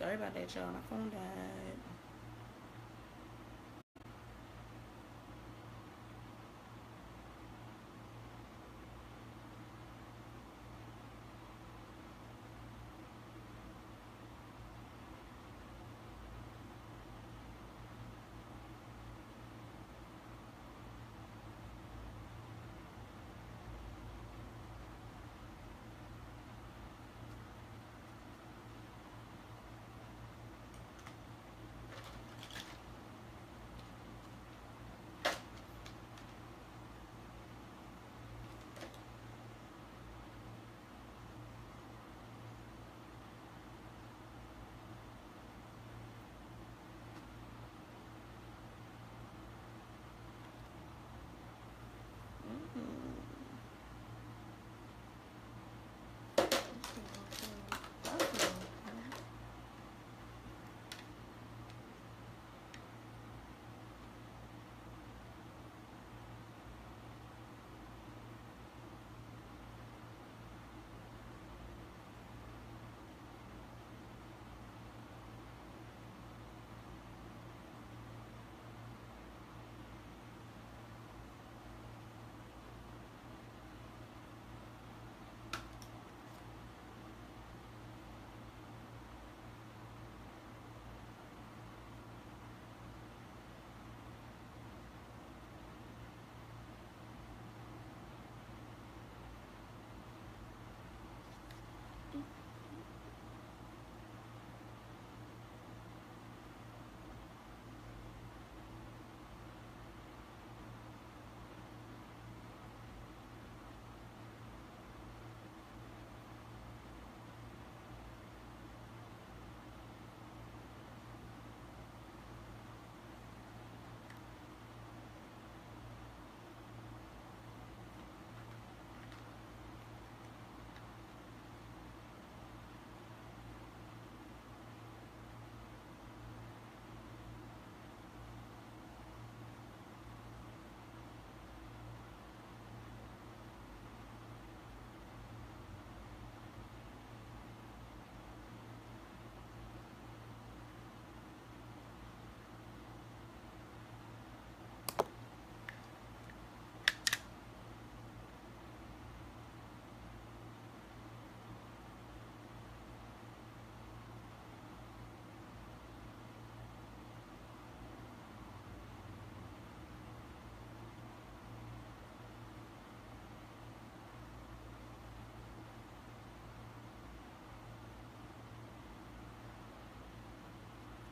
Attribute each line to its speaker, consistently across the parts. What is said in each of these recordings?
Speaker 1: Sorry about that, y'all. My phone died.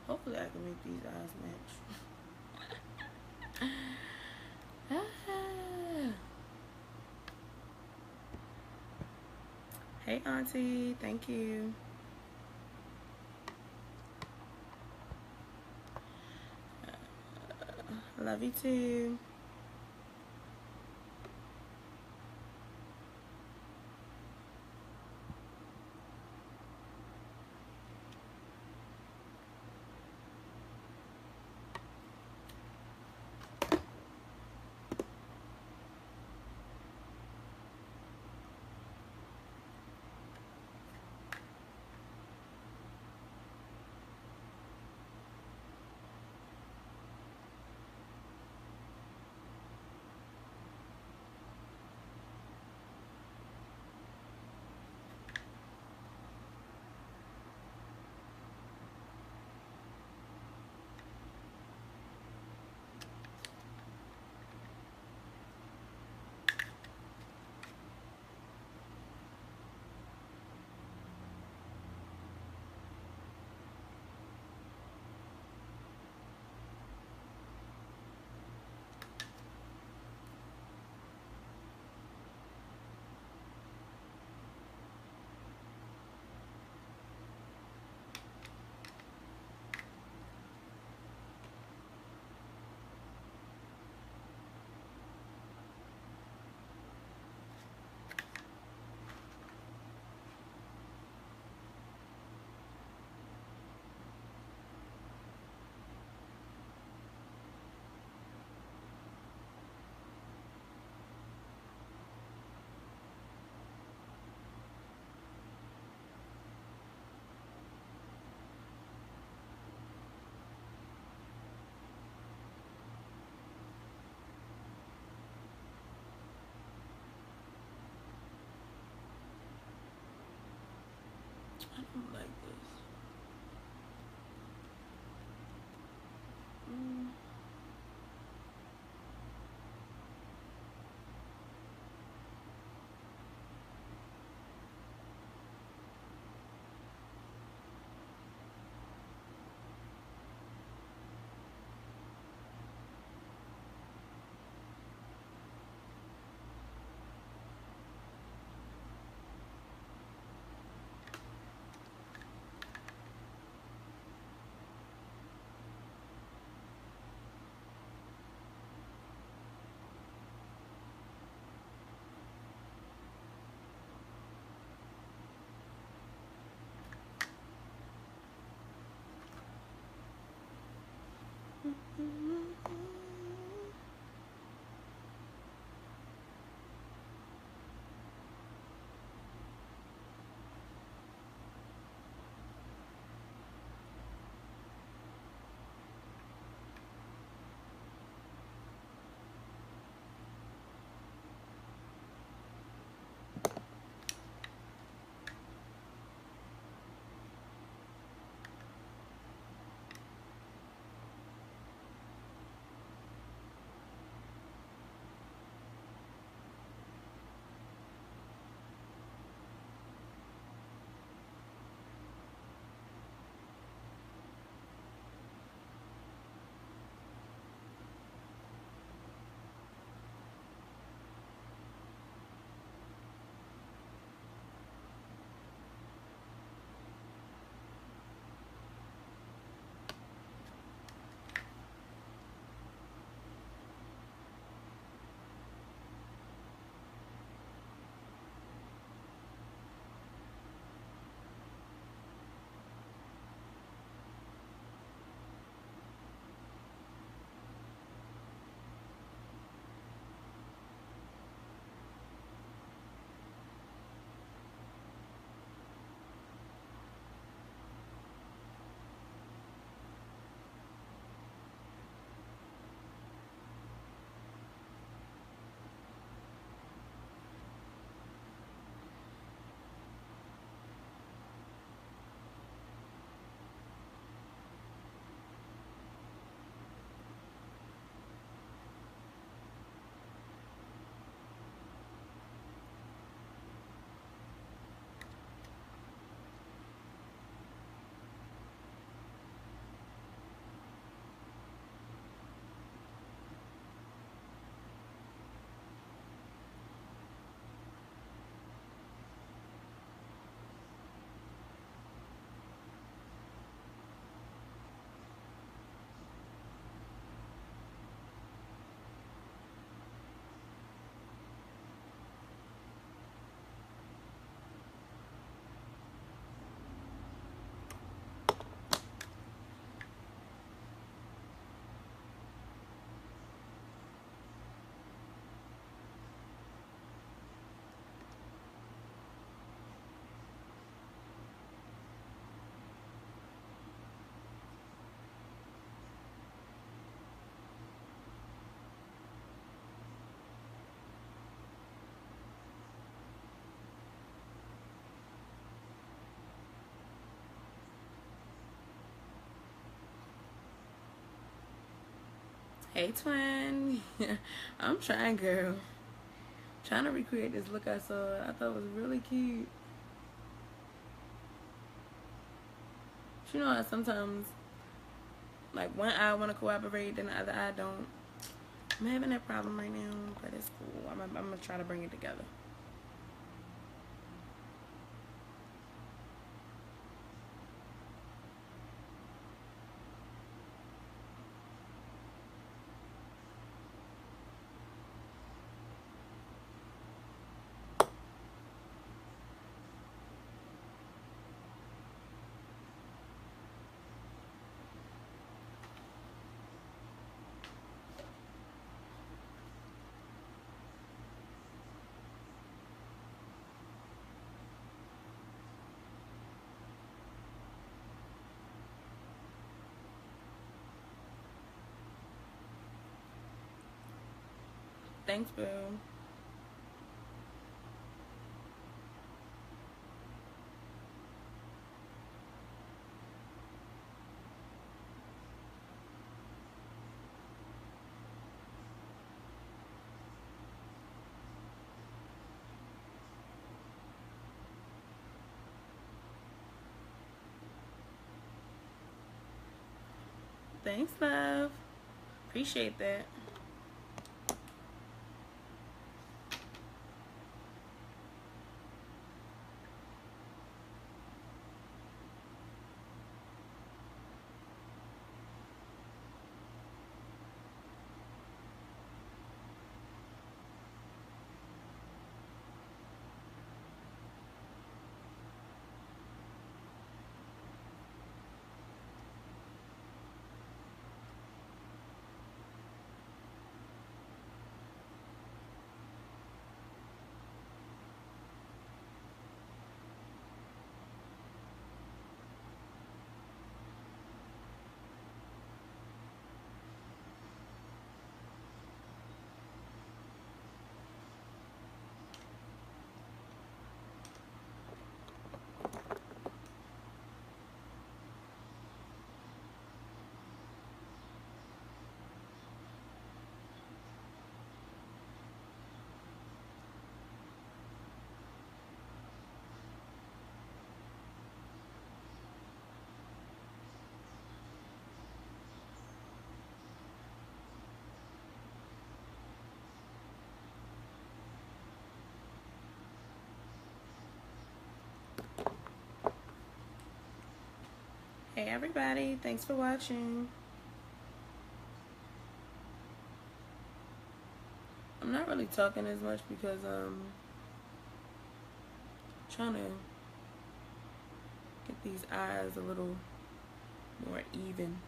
Speaker 1: Hopefully I can make these eyes match. Hey auntie, thank you. Love you too. I don't like this. Mm. Hey, twin. I'm trying, girl. Trying to recreate this look I saw. I thought it was really cute. You know how sometimes, like, one eye want to cooperate, then the other eye don't. I'm having that problem right now, but it's cool. I'm gonna try to bring it together. Thanks, boo. Thanks, love. Appreciate that. Hey everybody, thanks for watching. I'm not really talking as much because trying to get these eyes a little more even.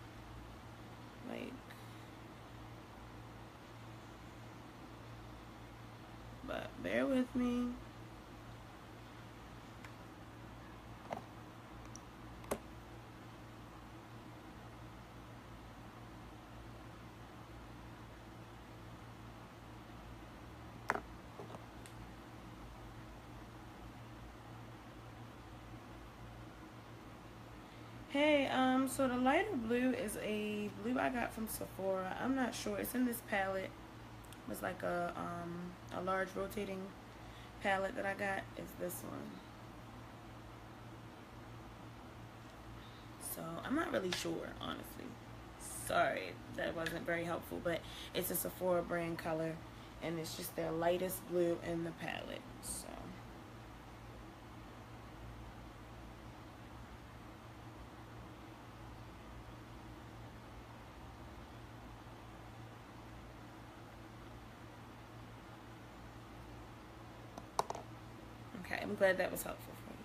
Speaker 1: Like, but bear with me. Hey, so the lighter blue is a blue I got from Sephora. I'm not sure. It's in this palette. It's like a large rotating palette that I got. Is this one. So I'm not really sure, honestly. Sorry, that wasn't very helpful, but it's a Sephora brand color, and it's just their lightest blue in the palette. So. Okay, I'm glad that was helpful for you.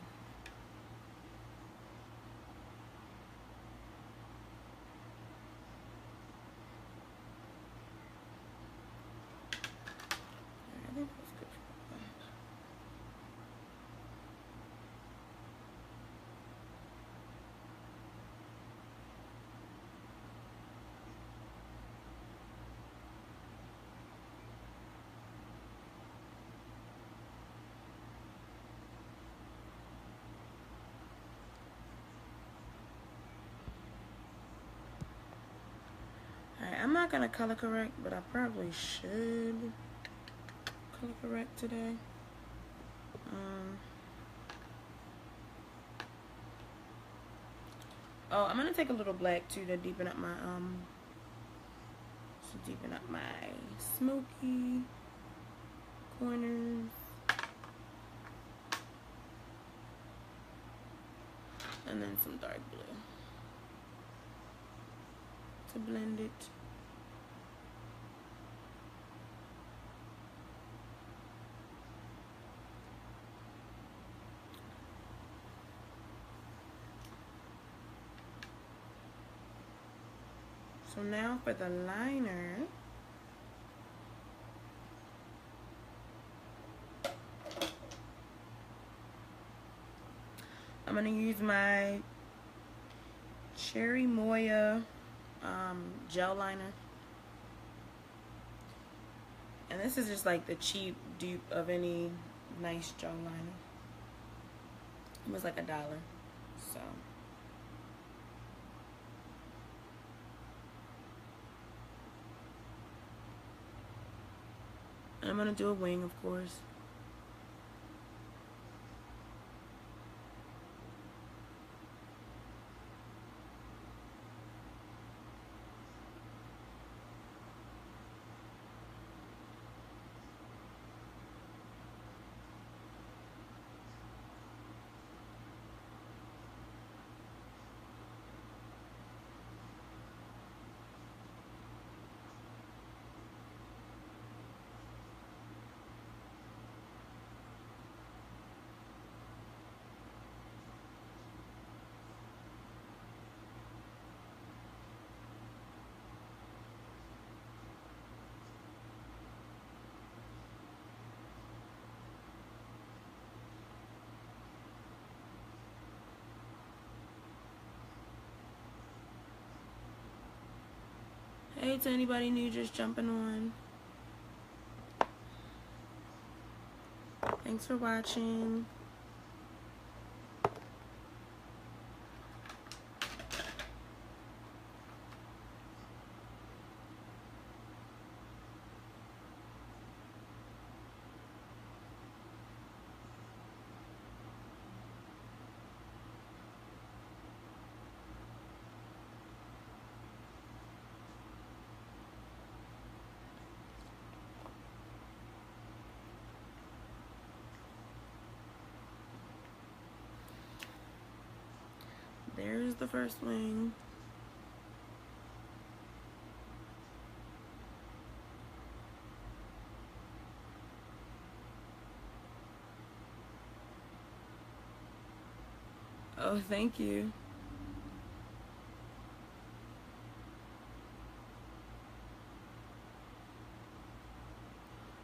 Speaker 1: I think that's good for that. Alright, I'm not gonna color correct, but I probably should color correct today. Oh, I'm gonna take a little black too to deepen up my smoky corners. And then some dark blue to blend it. So now for the liner, I'm going to use my Cherry Moya gel liner. And this is just like the cheap dupe of any nice gel liner. It was like $1. So. And I'm going to do a wing, of course. Hey to anybody new just jumping on. Thanks for watching. There's the first wing. Oh, thank you.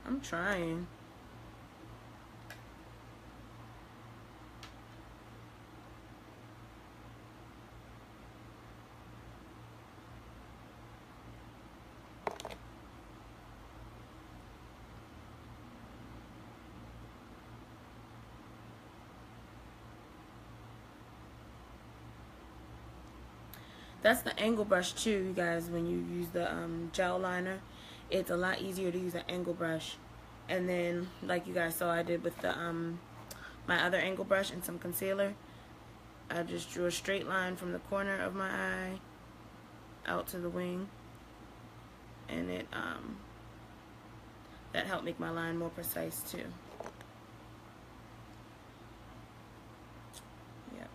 Speaker 1: I'm trying. That's the angle brush too, you guys. When you use the gel liner, it's a lot easier to use an angle brush. And then, like you guys saw, I did with the my other angle brush and some concealer. I just drew a straight line from the corner of my eye out to the wing, and it that helped make my line more precise too. Yep.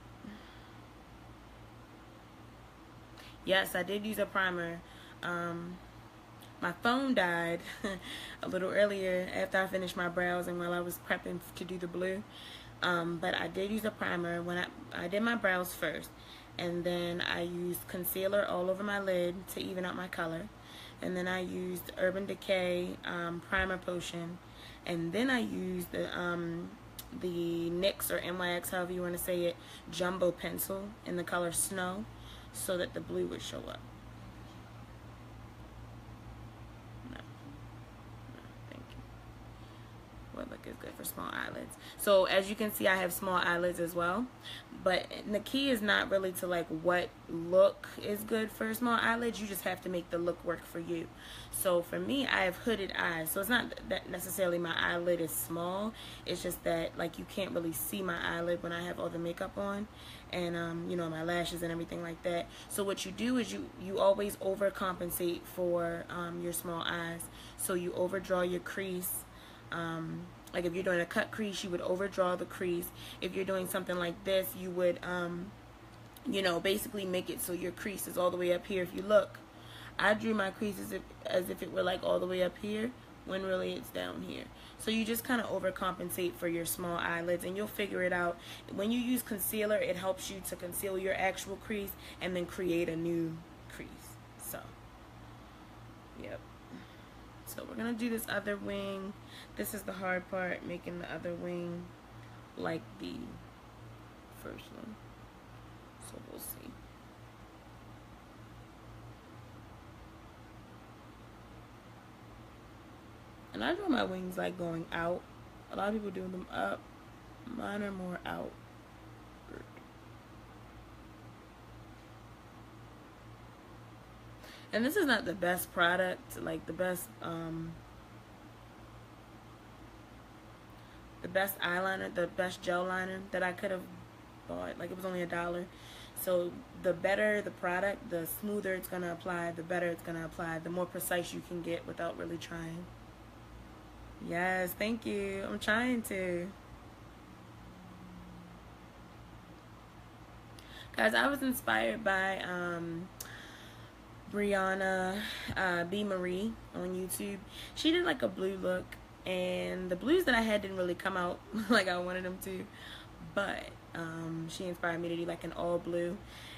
Speaker 1: Yes, I did use a primer. My phone died a little earlier after I finished my brows and while I was prepping to do the blue. But I did use a primer when I did my brows first, and then I used concealer all over my lid to even out my color, and then I used Urban Decay primer potion, and then I used the NYX or NYX, however you want to say it, jumbo pencil in the color Snow, so that the blue would show up. What look is good for small eyelids. So as you can see, I have small eyelids as well, but the key is not really to like what look is good for small eyelids. You just have to make the look work for you. So for me, I have hooded eyes, so it's not that necessarily my eyelid is small. It's just that like you can't really see my eyelid when I have all the makeup on, and you know, my lashes and everything like that. So what you do is you always overcompensate for your small eyes. So you overdraw your crease. Like if you're doing a cut crease, you would overdraw the crease. If you're doing something like this, you would, you know, basically make it so your crease is all the way up here. If you look, I drew my crease as if it were like all the way up here, when really it's down here. So you just kind of overcompensate for your small eyelids, and you'll figure it out. When you use concealer, it helps you to conceal your actual crease and then create a new crease. So, yep. So we're going to do this other wing. This is the hard part, making the other wing like the first one. So we'll see. And I draw my wings like going out. A lot of people do them up. Mine are more out. And this is not the best product, like the best eyeliner, the best gel liner that I could have bought. Like, it was only $1. So the better the product, the smoother it's gonna apply, the better it's gonna apply, the more precise you can get without really trying. Yes, thank you. I'm trying to. Guys, I was inspired by Brianna B. Marie on YouTube. She did like a blue look, and the blues that I had didn't really come out like I wanted them to, but she inspired me to do like an all blue,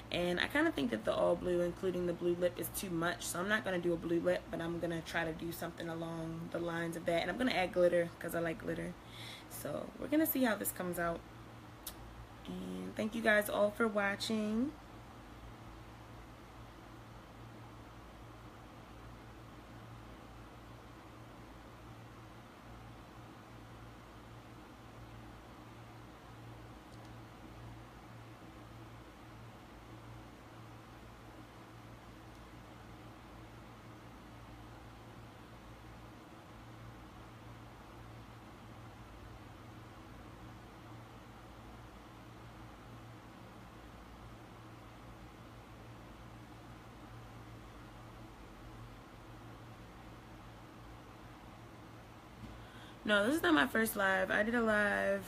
Speaker 1: and I kind of think that the all blue, including the blue lip, is too much, so I'm not going to do a blue lip, but I'm going to try to do something along the lines of that, and I'm going to add glitter because I like glitter. So we're going to see how this comes out, and thank you guys all for watching. No, this is not my first live. I did a live.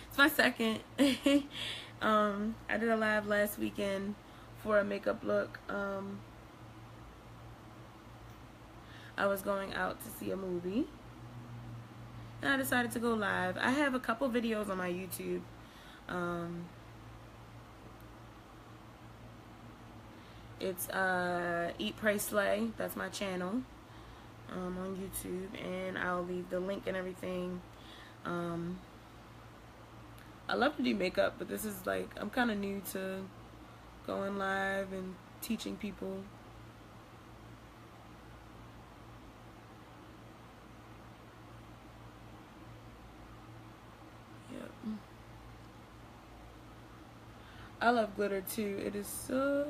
Speaker 1: It's my second. I did a live last weekend for a makeup look. I was going out to see a movie, and I decided to go live. I have a couple videos on my YouTube. It's Eat, Pray, Slay. That's my channel on YouTube, and I'll leave the link and everything. I love to do makeup, but this is like, I'm kind of new to going live and teaching people. Yep. I love glitter too. It is so...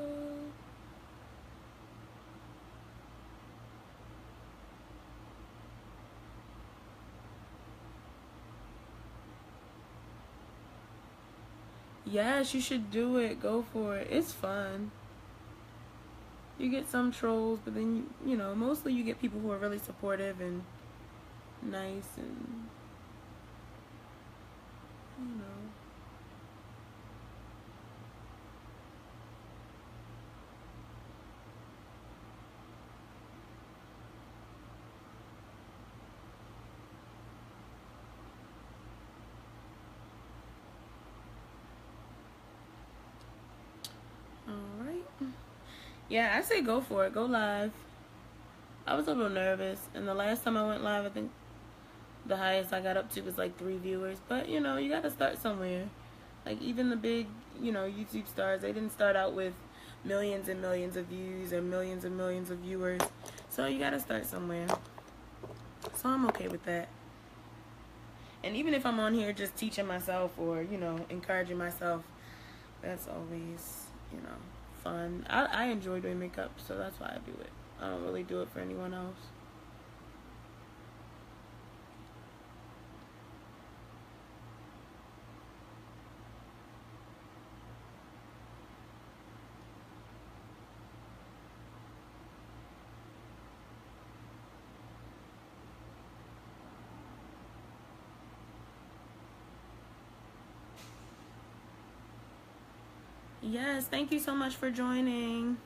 Speaker 1: Yes, you should do it. Go for it. It's fun. You get some trolls, but then, you know, mostly you get people who are really supportive and nice and, you know. Alright. Yeah, I say go for it. Go live. I was a little nervous, and the last time I went live, I think the highest I got up to was like 3 viewers. But, you know, you gotta start somewhere. Like, even the big, you know, YouTube stars, they didn't start out with millions and millions of views and millions of viewers. So you gotta start somewhere. So I'm okay with that. And even if I'm on here just teaching myself or, you know, encouraging myself, that's always, you know, fun. I enjoy doing makeup, so that's why I do it. I don't really do it for anyone else. Yes, thank you so much for joining.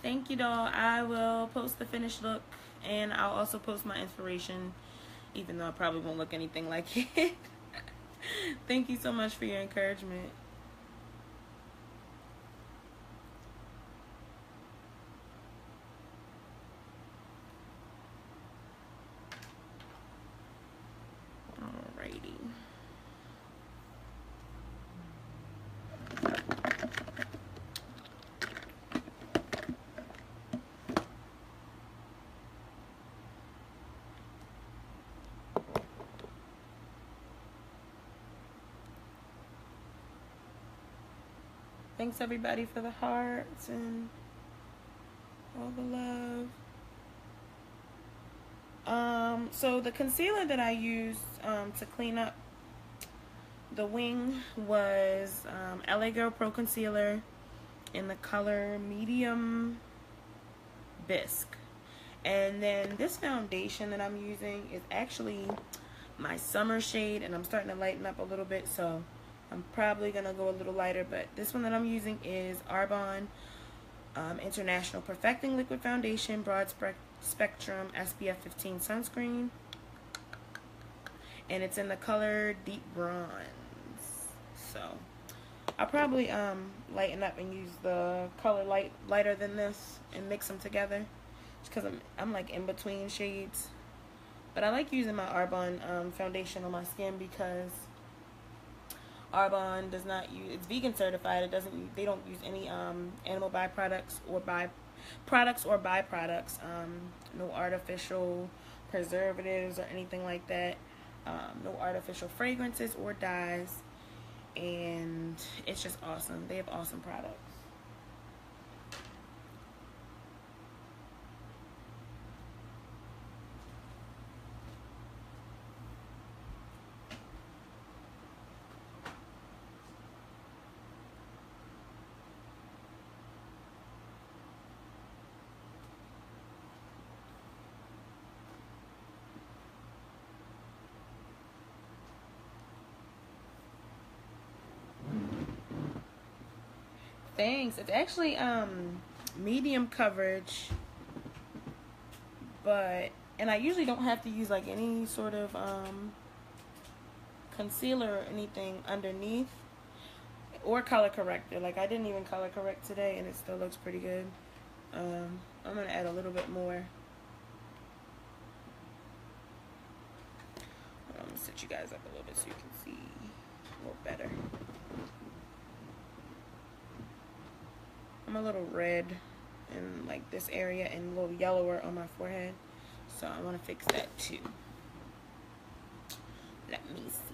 Speaker 1: Thank you, doll. I will post the finished look, and I'll also post my inspiration, even though I probably won't look anything like it. Thank you so much for your encouragement. Alrighty. Thanks everybody for the hearts and all the love. So the concealer that I used to clean up the wing was LA Girl Pro Concealer in the color Medium Bisque. And then this foundation that I'm using is actually my summer shade, and I'm starting to lighten up a little bit, so I'm probably going to go a little lighter. But this one that I'm using is Arbonne International Perfecting Liquid Foundation Broad Spectrum SPF 15 Sunscreen. And it's in the color Deep Bronze. So I'll probably lighten up and use the color lighter than this and mix them together. Just because I'm like in between shades. But I like using my Arbonne foundation on my skin because Arbonne does not use, it's vegan certified. It doesn't, they don't use any animal byproducts or byproducts. No artificial preservatives or anything like that. No artificial fragrances or dyes, and it's just awesome. They have awesome products. Thanks. It's actually medium coverage, and I usually don't have to use like any sort of concealer or anything underneath or color corrector. Like I didn't even color correct today and it still looks pretty good. I'm gonna add a little bit more. I'm gonna set you guys up a little bit so you can see a little better. I'm a little red in like this area and a little yellower on my forehead, so I want to fix that too. Let me see.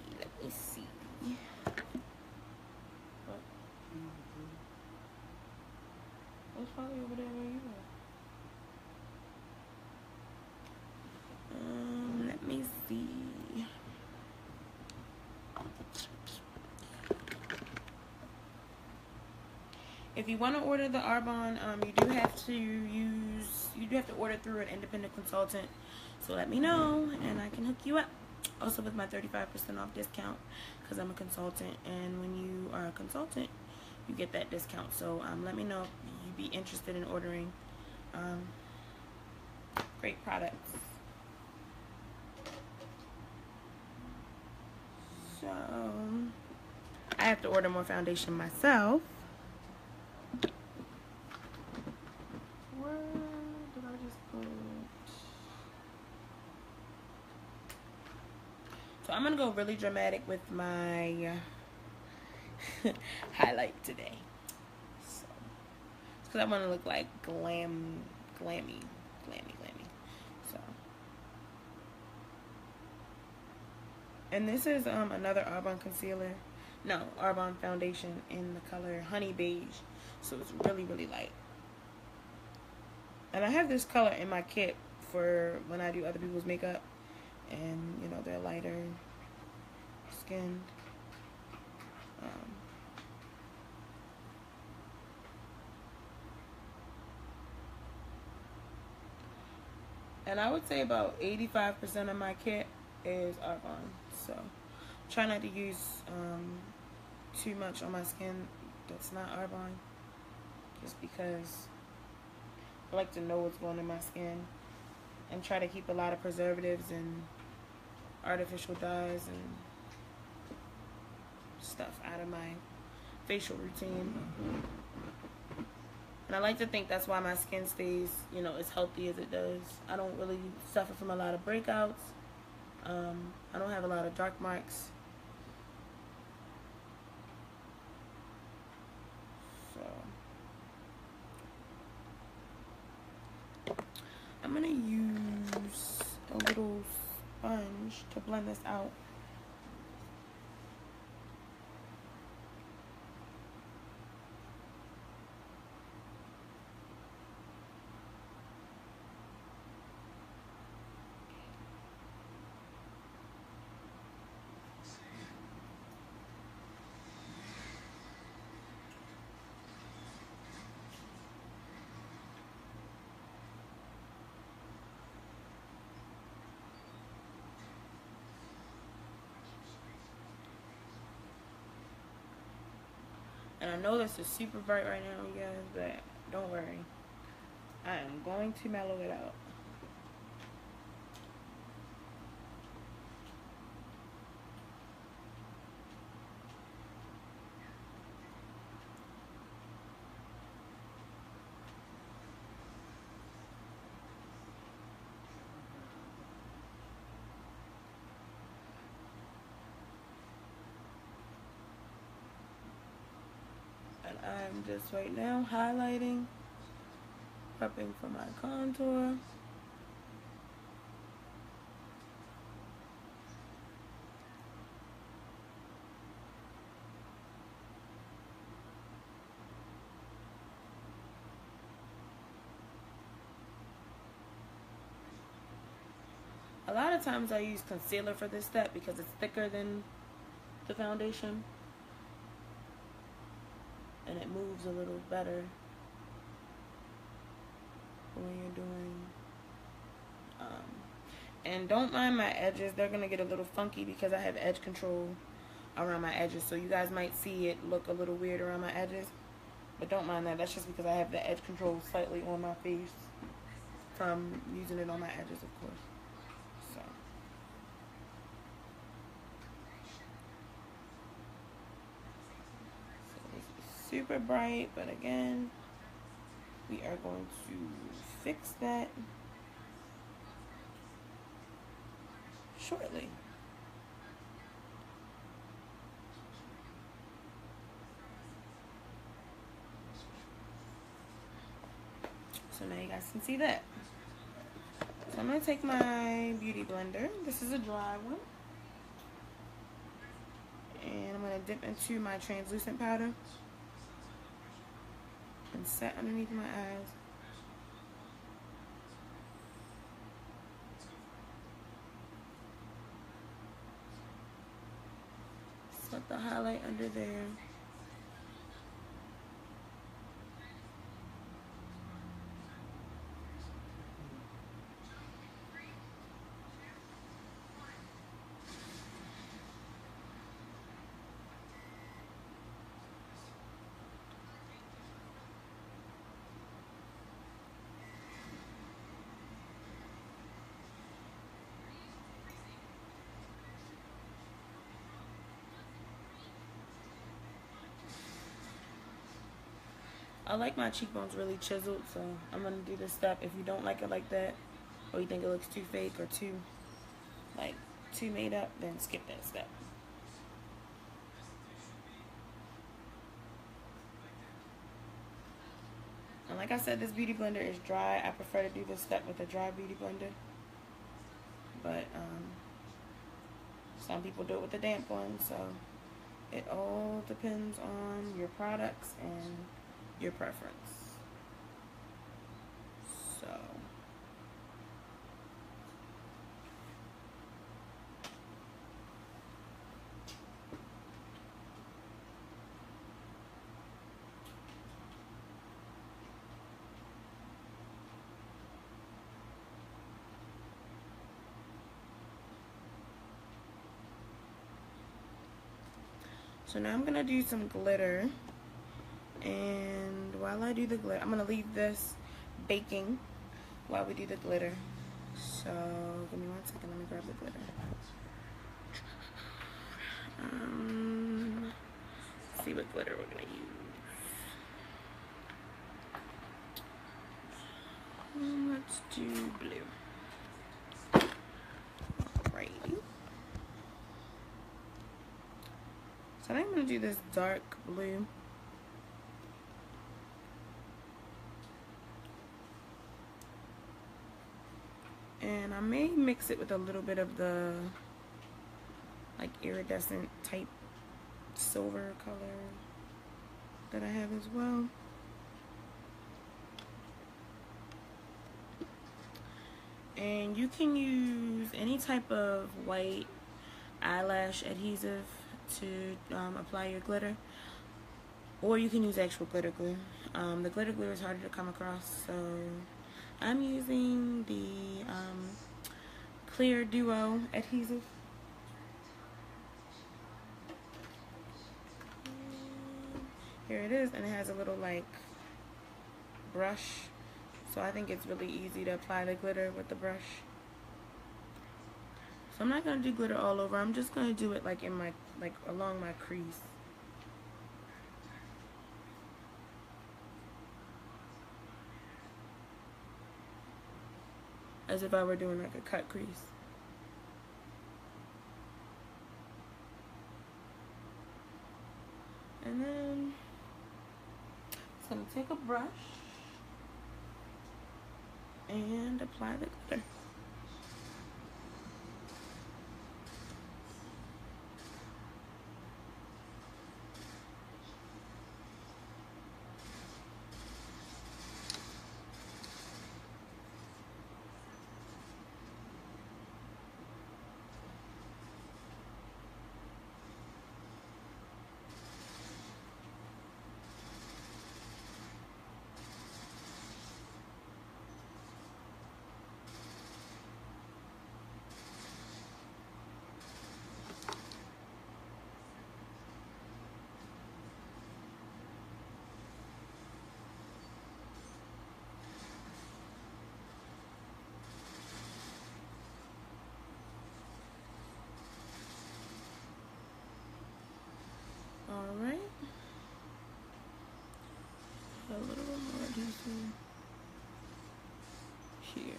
Speaker 1: It's probably over there where you are. Let me see. If you want to order the Arbonne, you do have to order through an independent consultant. So let me know and I can hook you up. Also with my 35% off discount because I'm a consultant, and when you are a consultant, you get that discount. So let me know if you'd be interested in ordering great products. So I have to order more foundation myself. Where did I just put? So I'm gonna go really dramatic with my highlight today. So it's because I want to look like glammy. So, and this is another Arbonne concealer. No, Arbonne foundation in the color Honey Beige. So it's really, really light. And I have this color in my kit for when I do other people's makeup. And, you know, they're lighter skinned. And I would say about 85% of my kit is Arbonne. So try not to use too much on my skin that's not Arbonne, just because I like to know what's going in my skin, and try to keep a lot of preservatives and artificial dyes and stuff out of my facial routine. And I like to think that's why my skin stays, you know, as healthy as it does. I don't really suffer from a lot of breakouts. I don't have a lot of dark marks. So I'm gonna use a little sponge to blend this out. And I know this is super bright right now, you guys, but don't worry. I am going to mellow it out. And I'm just right now highlighting, prepping for my contour. A lot of times I use concealer for this step because it's thicker than the foundation. And it moves a little better when you're doing and don't mind my edges. They're gonna get a little funky because I have edge control around my edges, so you guys might see it look a little weird around my edges, But don't mind that. That's just because I have the edge control slightly on my face from using it on my edges, of course. So. This is super bright, but again, we are going to fix that shortly. So now you guys can see that. So I'm going to take my beauty blender. This is a dry one. And I'm going to dip into my translucent powder and set underneath my eyes. Set the highlight under there. I like my cheekbones really chiseled, so I'm going to do this step. If you don't like it like that, or you think it looks too fake or too made up, then skip that step. And like I said, this beauty blender is dry. I prefer to do this step with a dry beauty blender. But some people do it with a damp one, so it all depends on your products and your preference. So now I'm gonna do some glitter, and while I do the glitter, I'm gonna leave this baking while we do the glitter. So give me 1 second, let me grab the glitter. Let's see what glitter we're gonna use. Let's do blue. Alrighty. So I'm going to do this dark blue. And I may mix it with a little bit of the like iridescent type silver color that I have as well. And you can use any type of white eyelash adhesive to apply your glitter, or you can use actual glitter glue. The glitter glue is harder to come across, so I'm using the Clear Duo adhesive. Here it is, and it has a little like brush, so I think it's really easy to apply the glitter with the brush. So I'm not going to do glitter all over. I'm just going to do it like in my, like along my crease. As if I were doing like a cut crease. And then I'm going to take a brush and apply the glitter. here.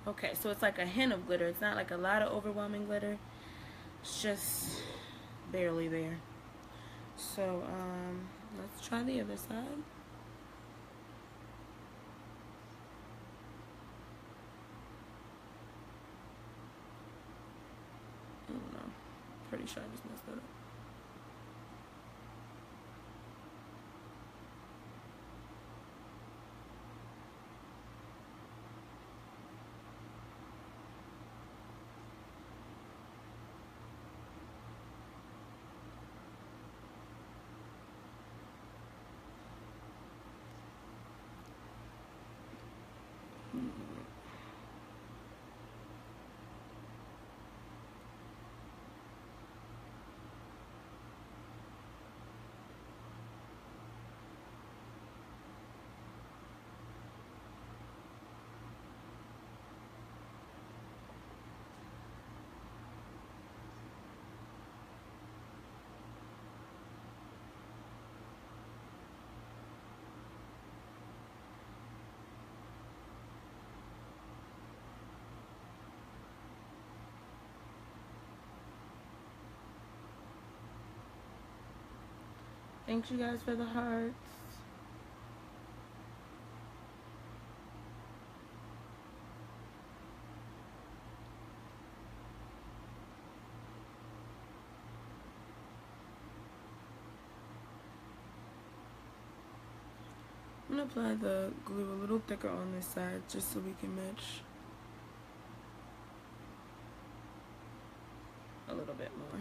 Speaker 1: Okay, so it's like a hint of glitter. It's not like a lot of overwhelming glitter. It's just barely there. So, let's try the other side. I don't know. Pretty sure I just messed it up. Thanks you guys for the hearts. I'm gonna apply the glue a little thicker on this side just so we can match a little bit more.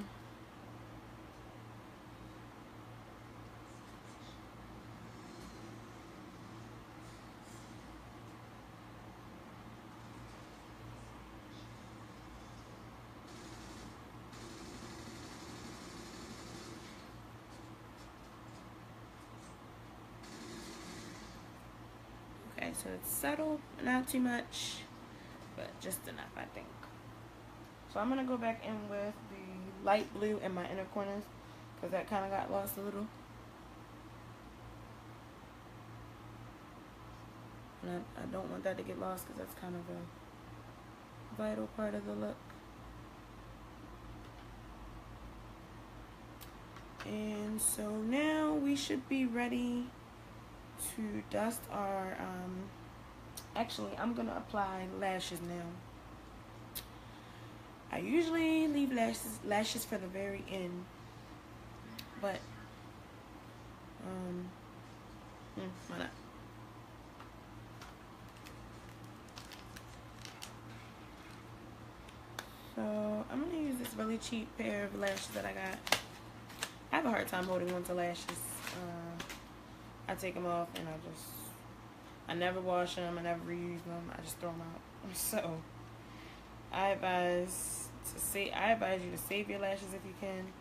Speaker 1: Okay, so it's subtle, not too much, but just enough, I think. So I'm gonna go back in with the light blue in my inner corners because that kind of got lost a little. And I don't want that to get lost because that's kind of a vital part of the look. And so now we should be ready to dust our, actually I'm gonna apply lashes now. I usually leave lashes for the very end, but why not? So I'm gonna use this really cheap pair of lashes that I got. I have a hard time holding on to lashes. I take them off and I never wash them, I never reuse them, I just throw them out. So I advise you to save your lashes if you can.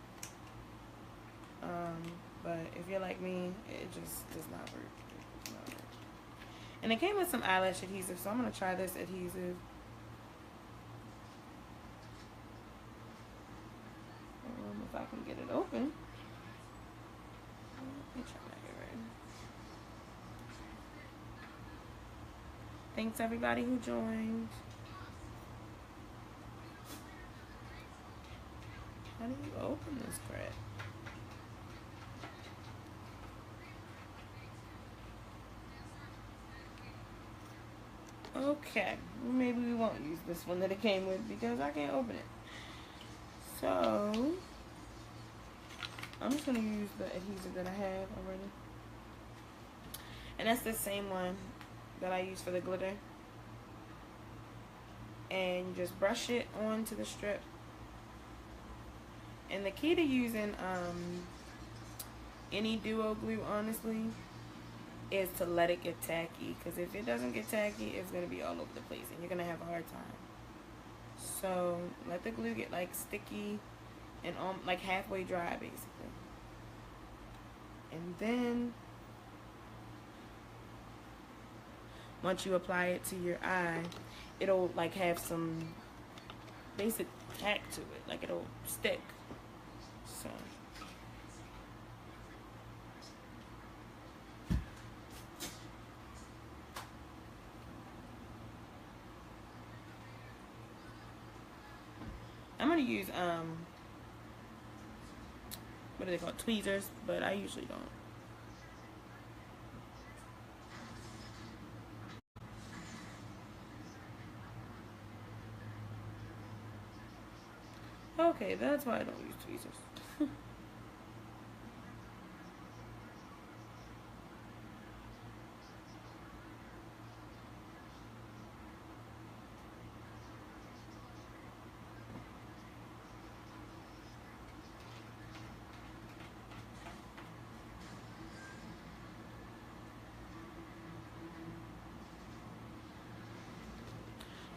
Speaker 1: But if you're like me, it just does not work. And it came with some eyelash adhesive, so I'm gonna try this adhesive. If I can get it open. Let me try that here. Thanks everybody who joined. How do you open this crap? Okay, maybe we won't use this one that it came with because I can't open it. So I'm just gonna use the adhesive that I have already, and that's the same one that I use for the glitter. And you just brush it onto the strip. And the key to using any duo glue, honestly, is to let it get tacky. Because if it doesn't get tacky, it's going to be all over the place and you're going to have a hard time. So let the glue get like sticky and like halfway dry, basically. And then once you apply it to your eye, it'll like have some basic tack to it, like it'll stick. So I'm gonna use what do they call it? Tweezers, but I usually don't. Okay, that's why I don't use tweezers.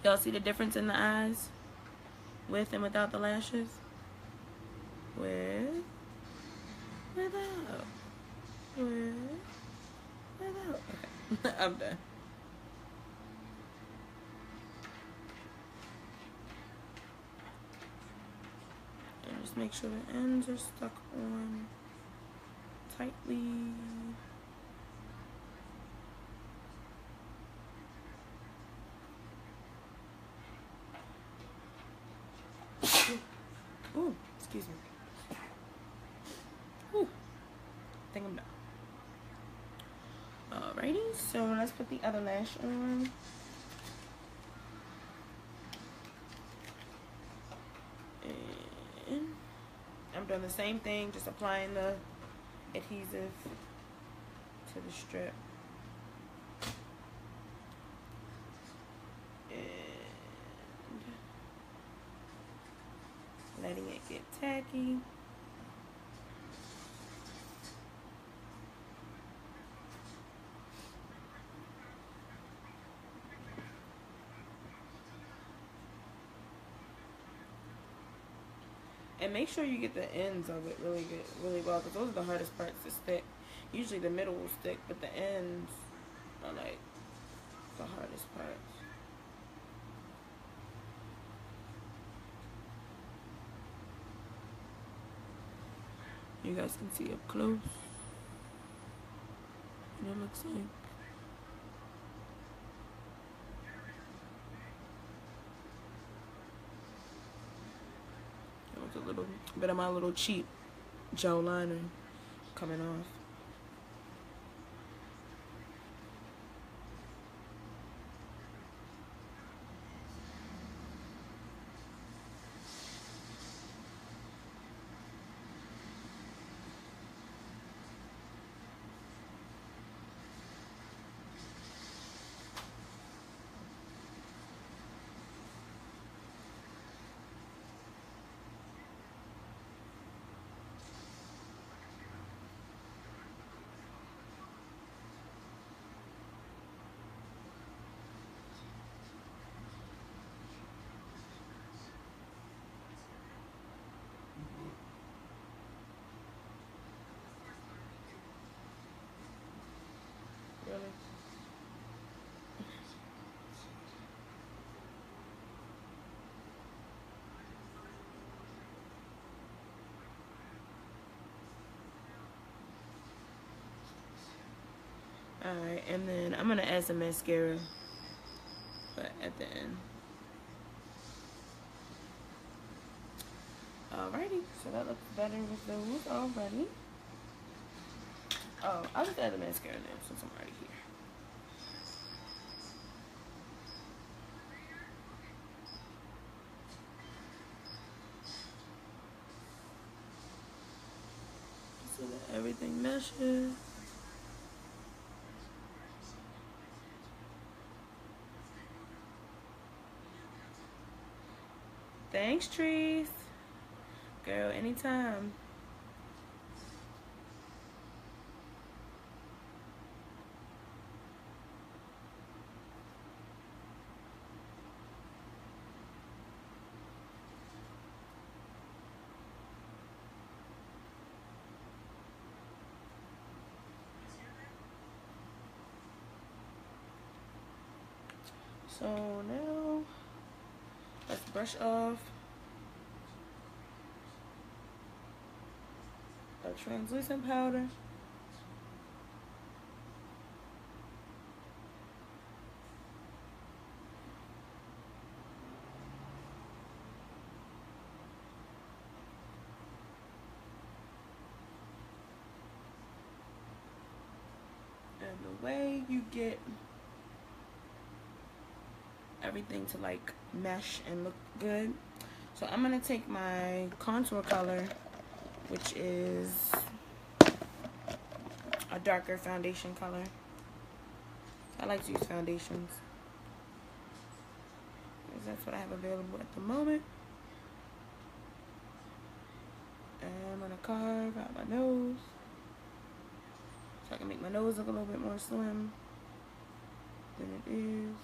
Speaker 1: Y'all see the difference in the eyes? With and without the lashes? With, without, with, without. Okay, I'm done. And just make sure the ends are stuck on tightly. Ooh, excuse me. Ooh, I think I'm done. Alrighty, so let's put the other lash on. And I'm doing the same thing, just applying the adhesive to the strip. Letting it get tacky. And make sure you get the ends of it really good, really well, because those are the hardest parts to stick. Usually the middle will stick, but the ends are like the hardest parts. You guys can see up close what it looks like. That was a little bit of my little cheap gel liner coming off. Really? Alright, and then I'm gonna add some mascara, but at the end. Alrighty, so that looks better with those already. Oh, I'll just add the mascara now since I'm already here. So that everything meshes. Thanks, Trees. Girl, anytime. So now let's brush off a translucent powder. And the way you get everything to like mesh and look good. So I'm gonna take my contour color, which is a darker foundation color. I like to use foundations because that's what I have available at the moment. And I'm gonna carve out my nose so I can make my nose look a little bit more slim than it is.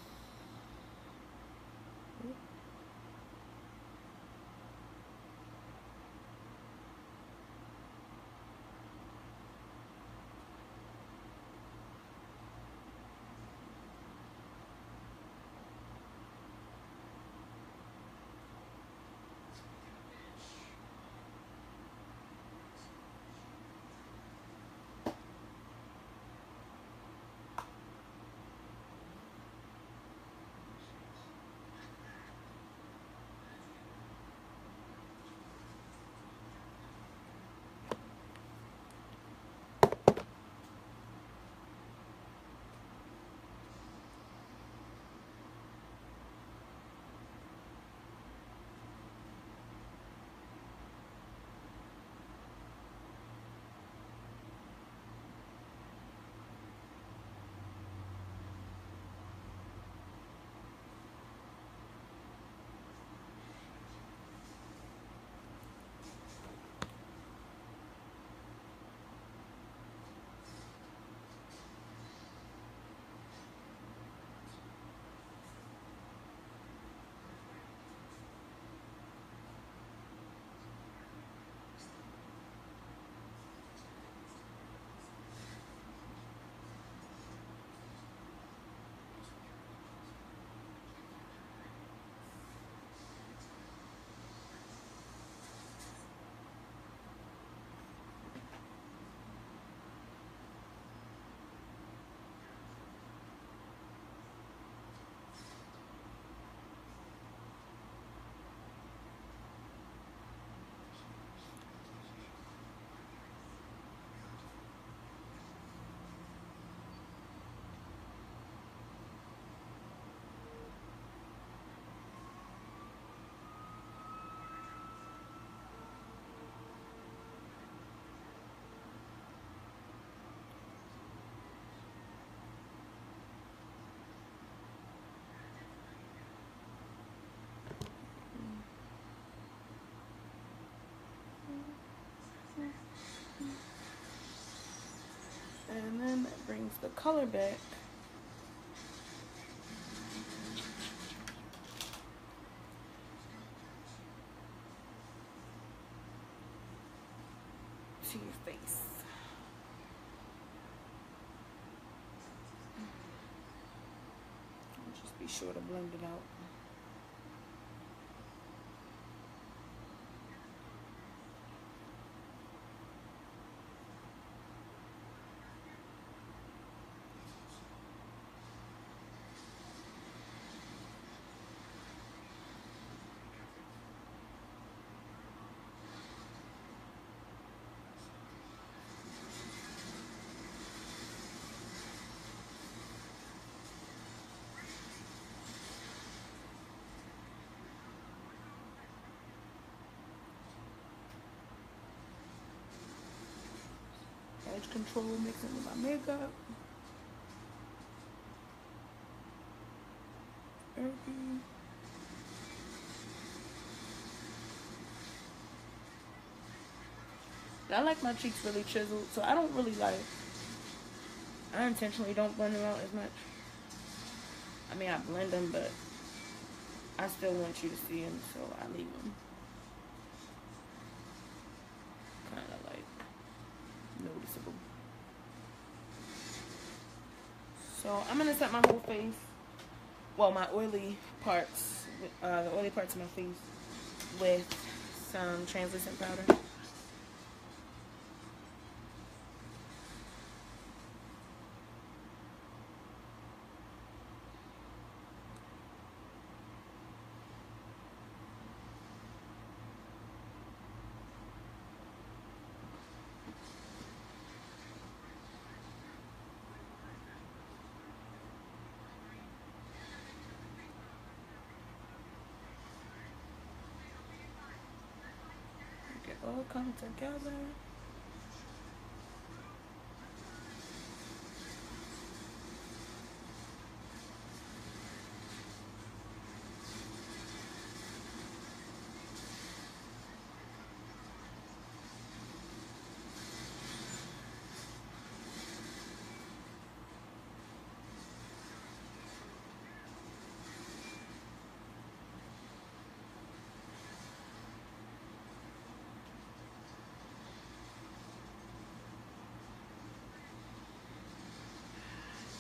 Speaker 1: And then that brings the color back. To your face. Just be sure to blend it out. Edge control, mixing with my makeup. I like my cheeks really chiseled, so I don't really like, I intentionally don't blend them out as much. I mean, I blend them, but I still want you to see them, so I leave them kind of like noticeable. So I'm gonna set my whole face well, my oily parts, the oily parts of my face with some translucent powder. Make it all come together.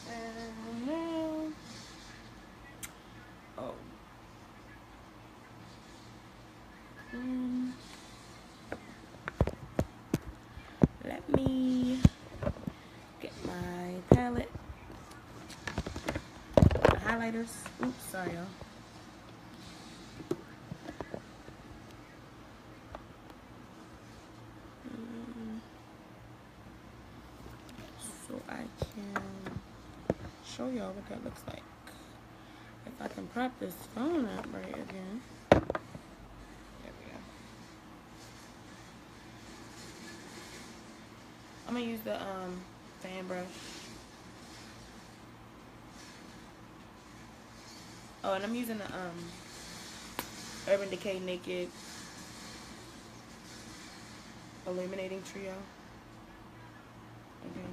Speaker 1: And now, oh, let me get my palette, my highlighters. Oops, sorry, y'all. So I can show y'all what that looks like. If I can prop this phone up right again. There we go. I'm gonna use the fan brush. Oh, and I'm using the Urban Decay Naked Illuminating Trio. Again.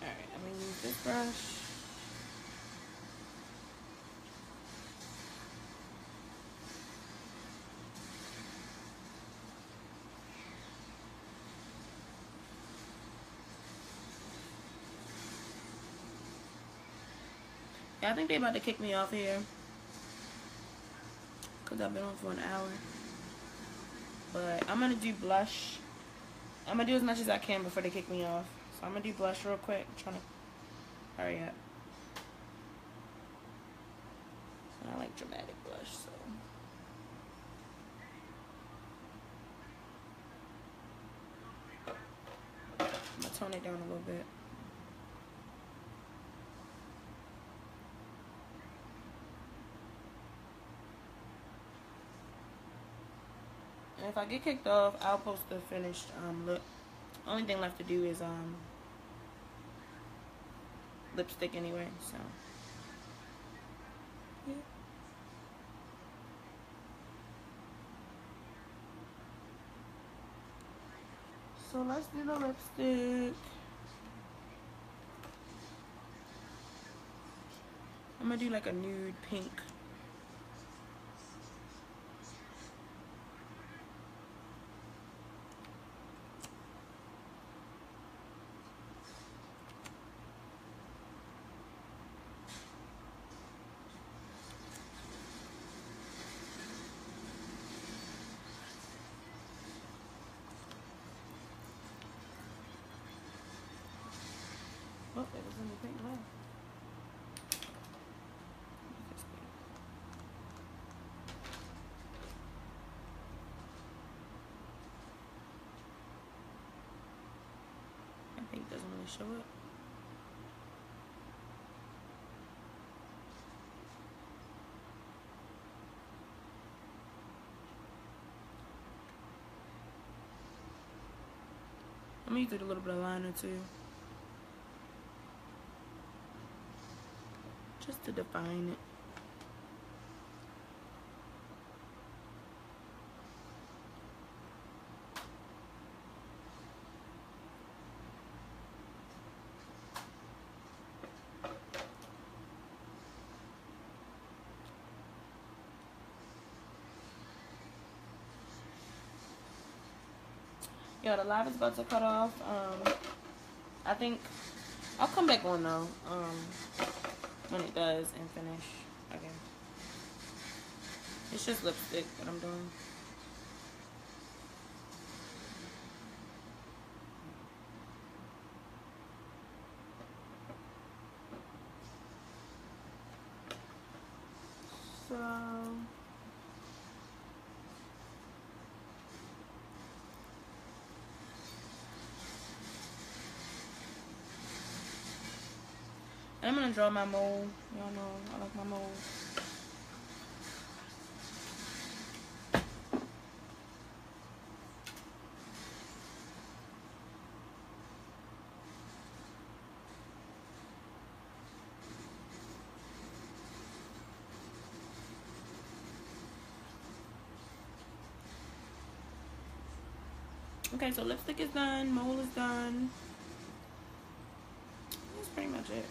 Speaker 1: Alright, I'm gonna use this brush. Yeah, I think they about to kick me off here. Because I've been on for an hour. But I'm going to do blush. I'm going to do as much as I can before they kick me off. So I'm going to do blush real quick. I'm trying to hurry up. I like dramatic blush, so. I'm going to tone it down a little bit. And if I get kicked off, I'll post the finished look. Only thing left to do is lipstick anyway, so. Yeah. So let's do the lipstick. I'm gonna do like a nude pink. pink left. That pink doesn't really show up. I'm gonna use a little bit of liner too, just to define it. Yo, the live is about to cut off. I think I'll come back on though. When it does and finish. Okay. It's just lipstick that I'm doing. So I'm gonna draw my mold. Y'all know I like my mold. Okay, so lipstick is done, mold is done. That's pretty much it.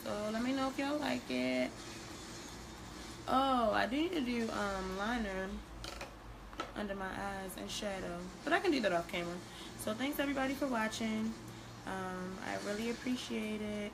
Speaker 1: So let me know if y'all like it. Oh, I do need to do liner under my eyes and shadow, but I can do that off camera. So thanks everybody for watching. I really appreciate it.